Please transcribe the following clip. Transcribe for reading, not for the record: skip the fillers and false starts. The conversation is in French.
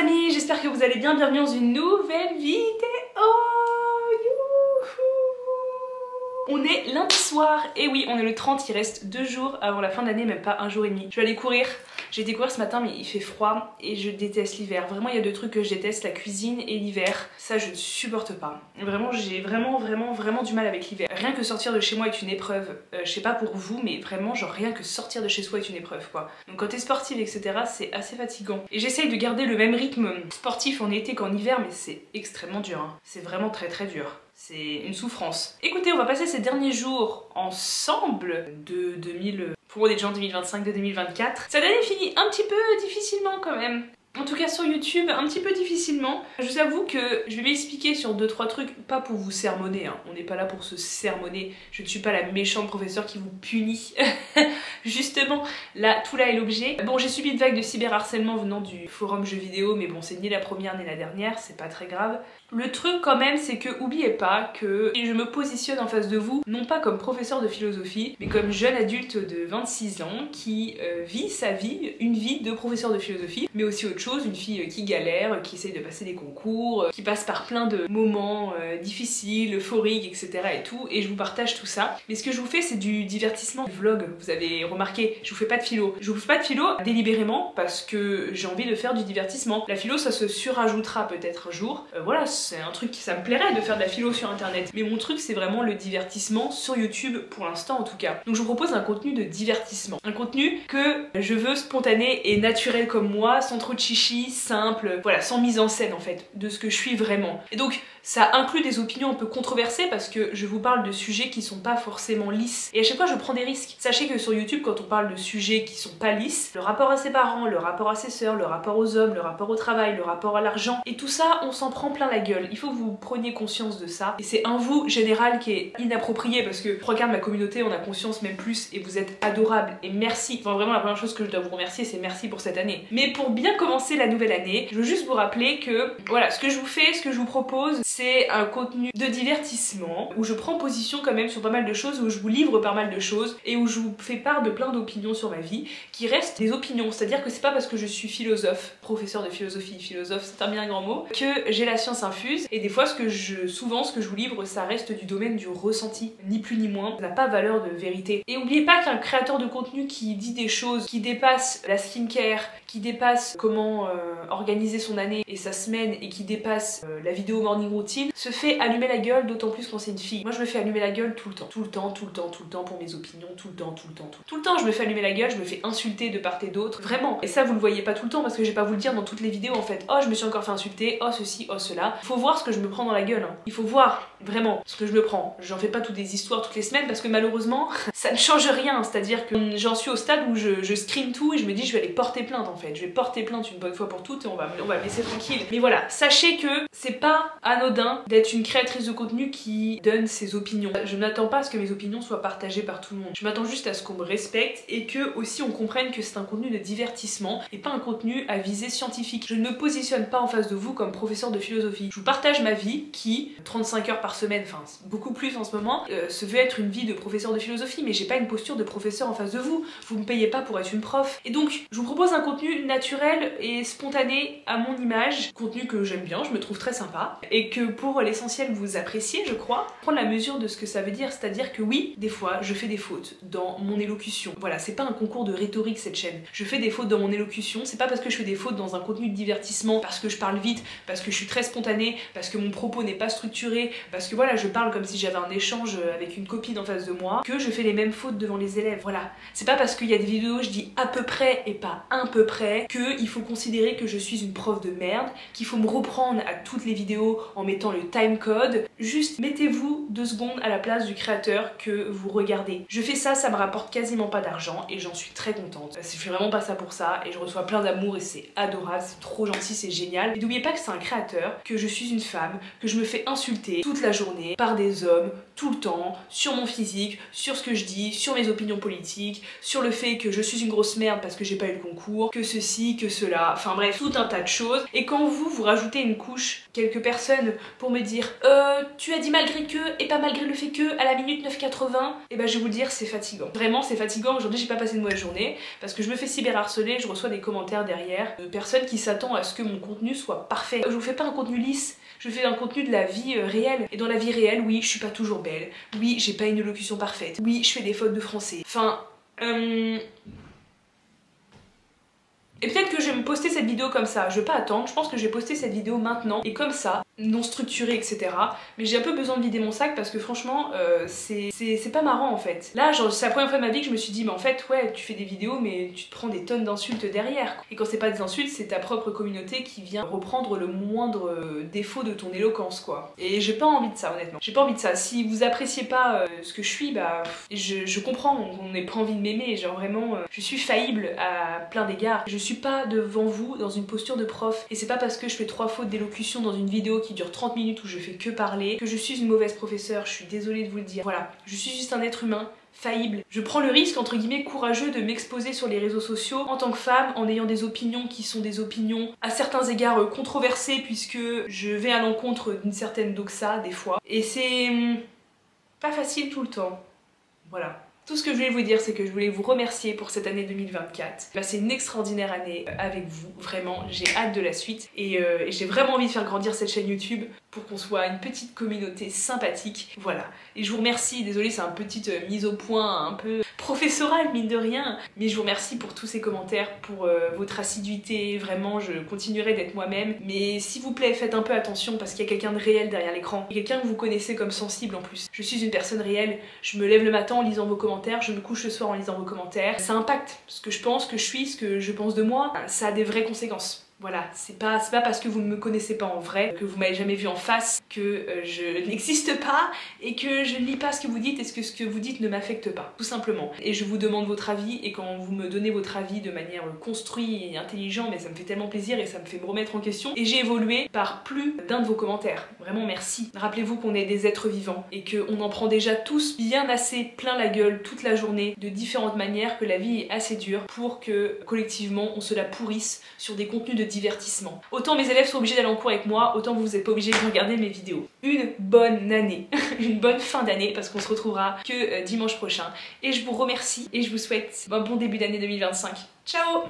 amis, j'espère que vous allez bien, bienvenue dans une nouvelle vidéo. On est lundi soir, et oui on est le 30, il reste 2 jours avant la fin de l'année, même pas un jour et demi. Je vais aller courir, j'ai été courir ce matin mais il fait froid et je déteste l'hiver. Vraiment il y a 2 trucs que je déteste, la cuisine et l'hiver, ça je ne supporte pas. Vraiment j'ai vraiment du mal avec l'hiver. Rien que sortir de chez moi est une épreuve, je sais pas pour vous mais vraiment genre rien que sortir de chez soi est une épreuve quoi. Donc quand t'es sportive etc c'est assez fatigant. Et j'essaye de garder le même rythme sportif en été qu'en hiver mais c'est extrêmement dur hein. C'est vraiment très dur. C'est une souffrance. Écoutez, on va passer ces derniers jours ensemble pour des gens 2025 de 2024. Cette année finit un petit peu difficilement quand même. En tout cas sur YouTube, un petit peu difficilement. Je vous avoue que je vais m'expliquer sur 2-3 trucs, pas pour vous sermonner, hein. On n'est pas là pour se sermonner. Je ne suis pas la méchante professeure qui vous punit. Justement, là, tout là est l'objet. Bon, j'ai subi une vague de cyberharcèlement venant du forum jeux vidéo, mais bon, c'est ni la première ni la dernière, c'est pas très grave. Le truc quand même, c'est que oubliez pas que je me positionne en face de vous, non pas comme professeur de philosophie, mais comme jeune adulte de 26 ans qui vit sa vie, une vie de professeur de philosophie, mais aussi autre chose, une fille qui galère, qui essaye de passer des concours, qui passe par plein de moments difficiles, euphoriques, etc. et tout, et je vous partage tout ça. Mais ce que je vous fais, c'est du divertissement, du vlog, vous avez remarqué, je vous fais pas de philo. Je vous fais pas de philo délibérément parce que j'ai envie de faire du divertissement. La philo, ça se surajoutera peut-être un jour. Voilà, c'est un truc qui ça me plairait de faire de la philo sur internet. Mais mon truc, c'est vraiment le divertissement sur YouTube, pour l'instant en tout cas. Donc je vous propose un contenu de divertissement. Un contenu que je veux spontané et naturel comme moi, sans trop de chichi, simple, voilà, sans mise en scène en fait, de ce que je suis vraiment. Et donc, ça inclut des opinions un peu controversées parce que je vous parle de sujets qui sont pas forcément lisses. Et à chaque fois, je prends des risques. Sachez que sur YouTube, quand on parle de sujets qui sont pas lisses, le rapport à ses parents, le rapport à ses sœurs, le rapport aux hommes, le rapport au travail, le rapport à l'argent, et tout ça, on s'en prend plein la gueule. Il faut que vous preniez conscience de ça. Et c'est un vous général qui est inapproprié parce que 3 quarts de ma communauté en a conscience, même plus, et vous êtes adorables. Et merci. Enfin, vraiment, la première chose que je dois vous remercier, c'est merci pour cette année. Mais pour bien commencer la nouvelle année, je veux juste vous rappeler que, voilà, ce que je vous fais, ce que je vous propose, c'est un contenu de divertissement où je prends position quand même sur pas mal de choses, où je vous livre pas mal de choses et où je vous fais part de plein d'opinions sur ma vie qui restent des opinions. C'est-à-dire que c'est pas parce que je suis philosophe, professeur de philosophie, philosophe c'est un bien grand mot, que j'ai la science infuse. Et des fois souvent ce que je vous livre ça reste du domaine du ressenti, ni plus ni moins, ça n'a pas valeur de vérité. Et oubliez pas qu'un créateur de contenu qui dit des choses qui dépassent la skincare, qui dépasse comment organiser son année et sa semaine et qui dépasse la vidéo morning routine se fait allumer la gueule, d'autant plus quand c'est une fille. Moi je me fais allumer la gueule tout le temps pour mes opinions, tout le temps je me fais allumer la gueule, je me fais insulter de part et d'autre, vraiment. Et ça vous le voyez pas tout le temps parce que je vais pas vous le dire dans toutes les vidéos en fait. Oh je me suis encore fait insulter, oh ceci, oh cela. Il faut voir ce que je me prends dans la gueule, hein. Il faut voir vraiment ce que je me prends. J'en fais pas toutes des histoires toutes les semaines parce que malheureusement ça ne change rien, c'est-à-dire que j'en suis au stade où je screen tout et je me dis je vais aller porter plainte en fait. Je vais porter plainte une bonne fois pour toutes et on va me laisser tranquille. Mais voilà, sachez que c'est pas anodin d'être une créatrice de contenu qui donne ses opinions. Je n'attends pas à ce que mes opinions soient partagées par tout le monde. Je m'attends juste à ce qu'on me respecte et que aussi on comprenne que c'est un contenu de divertissement et pas un contenu à visée scientifique. Je ne me positionne pas en face de vous comme professeur de philosophie. Je vous partage ma vie qui, 35 heures par semaine, enfin beaucoup plus en ce moment, se veut être une vie de professeur de philosophie, mais j'ai pas une posture de professeur en face de vous. Vous me payez pas pour être une prof. Et donc, je vous propose un contenu naturel et spontané à mon image, contenu que j'aime bien, je me trouve très sympa, et que pour l'essentiel vous appréciez, je crois. Prendre la mesure de ce que ça veut dire, c'est-à-dire que oui, des fois, je fais des fautes dans mon élocution. Voilà, c'est pas un concours de rhétorique cette chaîne. Je fais des fautes dans mon élocution, c'est pas parce que je fais des fautes dans un contenu de divertissement, parce que je parle vite, parce que je suis très spontanée, parce que mon propos n'est pas structuré, parce que voilà, je parle comme si j'avais un échange avec une copine en face de moi, que je fais les mêmes fautes devant les élèves. Voilà, c'est pas parce qu'il y a des vidéos où je dis à peu près et pas un peu près que il faut considérer que je suis une prof de merde, qu'il faut me reprendre à toutes les vidéos en mettant le timecode. Juste mettez-vous 2 secondes à la place du créateur que vous regardez. Je fais ça, ça me rapporte quasiment pas d'argent et j'en suis très contente. Je fais vraiment pas ça pour ça et je reçois plein d'amour et c'est adorable, c'est trop gentil, c'est génial. Et n'oubliez pas que c'est un créateur, que je suis une femme, que je me fais insulter toute la journée par des hommes, tout le temps, sur mon physique, sur ce que je dis, sur mes opinions politiques, sur le fait que je suis une grosse merde parce que j'ai pas eu le concours, que que ceci, que cela, enfin bref, tout un tas de choses. Et quand vous rajoutez une couche, quelques personnes, pour me dire tu as dit malgré que et pas malgré le fait que à la minute 9,80, et ben je vais vous le dire, c'est fatigant. Vraiment c'est fatigant. Aujourd'hui j'ai pas passé une mauvaise journée parce que je me fais cyberharceler, je reçois des commentaires derrière de personnes qui s'attendent à ce que mon contenu soit parfait. Je vous fais pas un contenu lisse, je fais un contenu de la vie réelle. Et dans la vie réelle, oui, je suis pas toujours belle, oui, j'ai pas une élocution parfaite, oui, je fais des fautes de français. Enfin, et peut-être que je vais me poster cette vidéo comme ça, je vais pas attendre, je pense que je vais poster cette vidéo maintenant, et comme ça, non structurée, etc. Mais j'ai un peu besoin de vider mon sac parce que franchement, c'est pas marrant en fait. Là, c'est la première fois de ma vie que je me suis dit, mais en fait, ouais, tu fais des vidéos, mais tu te prends des tonnes d'insultes derrière. Et quand c'est pas des insultes, c'est ta propre communauté qui vient reprendre le moindre défaut de ton éloquence, quoi. Et j'ai pas envie de ça, honnêtement. J'ai pas envie de ça. Si vous appréciez pas ce que je suis, bah, je comprends, on n'est pas envie de m'aimer, genre vraiment, je suis faillible à plein d'égards. Je suis pas devant vous dans une posture de prof, et c'est pas parce que je fais 3 fautes d'élocution dans une vidéo qui dure 30 minutes où je fais que parler que je suis une mauvaise professeure. Je suis désolée de vous le dire. Voilà, je suis juste un être humain faillible. Je prends le risque, entre guillemets, courageux de m'exposer sur les réseaux sociaux en tant que femme, en ayant des opinions qui sont des opinions à certains égards controversées, puisque je vais à l'encontre d'une certaine doxa des fois. Et c'est pas facile tout le temps. Voilà. Tout ce que je voulais vous dire, c'est que je voulais vous remercier pour cette année 2024. C'est une extraordinaire année avec vous, vraiment, j'ai hâte de la suite. Et j'ai vraiment envie de faire grandir cette chaîne YouTube pour qu'on soit une petite communauté sympathique. Voilà. Et je vous remercie, désolée, c'est une petite mise au point un peu professorale, mine de rien. Mais je vous remercie pour tous ces commentaires, pour votre assiduité. Vraiment, je continuerai d'être moi-même. Mais s'il vous plaît, faites un peu attention parce qu'il y a quelqu'un de réel derrière l'écran. Quelqu'un que vous connaissez comme sensible en plus. Je suis une personne réelle, je me lève le matin en lisant vos commentaires, je me couche le soir en lisant vos commentaires. Ça impacte ce que je pense, ce que je suis, ce que je pense de moi. Ça a des vraies conséquences. Voilà, c'est pas parce que vous ne me connaissez pas en vrai, que vous m'avez jamais vu en face, que je n'existe pas et que je ne lis pas ce que vous dites et que ce que vous dites ne m'affecte pas, tout simplement. Et je vous demande votre avis, et quand vous me donnez votre avis de manière construite et intelligente, mais ça me fait tellement plaisir et ça me fait me remettre en question. Et j'ai évolué par plus d'un de vos commentaires. Vraiment merci. Rappelez-vous qu'on est des êtres vivants et qu'on en prend déjà tous bien assez plein la gueule toute la journée de différentes manières, que la vie est assez dure pour que collectivement on se la pourrisse sur des contenus de divertissement. Autant mes élèves sont obligés d'aller en cours avec moi, autant vous n'êtes pas obligés de regarder mes vidéos. Une bonne année, une bonne fin d'année, parce qu'on se retrouvera que dimanche prochain. Et je vous remercie et je vous souhaite un bon début d'année 2025. Ciao!